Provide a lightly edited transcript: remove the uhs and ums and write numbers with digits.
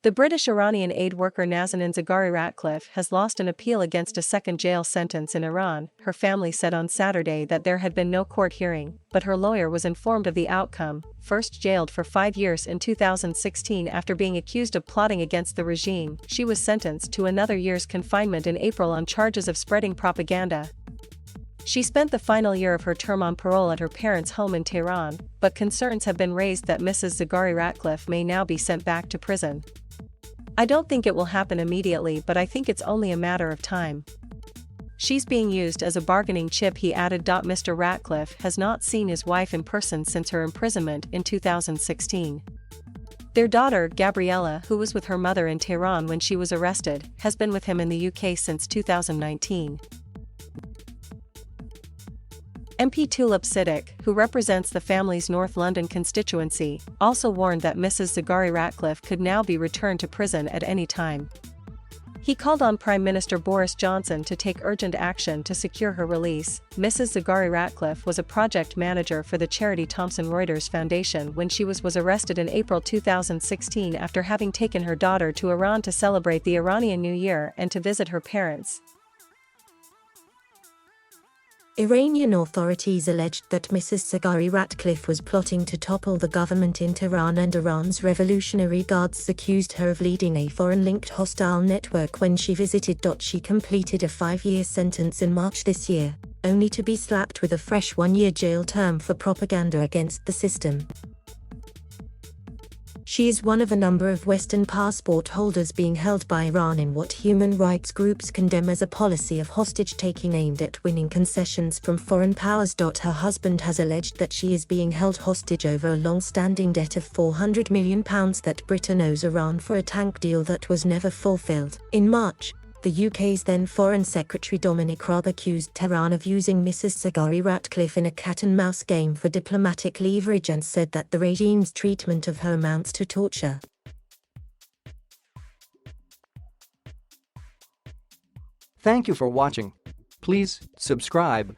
The British-Iranian aid worker Nazanin Zaghari-Ratcliffe has lost an appeal against a second jail sentence in Iran. Her family said on Saturday that there had been no court hearing, but her lawyer was informed of the outcome. First jailed for 5 years in 2016 after being accused of plotting against the regime, she was sentenced to another year's confinement in April on charges of spreading propaganda. She spent the final year of her term on parole at her parents' home in Tehran, but concerns have been raised that Mrs. Zaghari-Ratcliffe may now be sent back to prison. "I don't think it will happen immediately, but I think it's only a matter of time. She's being used as a bargaining chip," he added. Mr. Ratcliffe has not seen his wife in person since her imprisonment in 2016. Their daughter, Gabriella, who was with her mother in Tehran when she was arrested, has been with him in the UK since 2019. MP Tulip Siddiq, who represents the family's North London constituency, also warned that Mrs. Zaghari-Ratcliffe could now be returned to prison at any time. He called on Prime Minister Boris Johnson to take urgent action to secure her release. Mrs. Zaghari-Ratcliffe was a project manager for the charity Thomson Reuters Foundation when she was arrested in April 2016 after having taken her daughter to Iran to celebrate the Iranian New Year and to visit her parents. Iranian authorities alleged that Mrs. Zaghari-Ratcliffe was plotting to topple the government in Tehran, and Iran's Revolutionary Guards accused her of leading a foreign-linked hostile network when she visited. She completed a 5-year sentence in March this year, only to be slapped with a fresh 1-year jail term for propaganda against the system. She is one of a number of Western passport holders being held by Iran in what human rights groups condemn as a policy of hostage-taking aimed at winning concessions from foreign powers. Her husband has alleged that she is being held hostage over a long-standing debt of £400 million that Britain owes Iran for a tank deal that was never fulfilled. In March, the UK's then Foreign Secretary Dominic Raab accused Tehran of using Mrs. Zaghari-Ratcliffe in a cat-and-mouse game for diplomatic leverage and said that the regime's treatment of her amounts to torture. Thank you for watching. Please subscribe.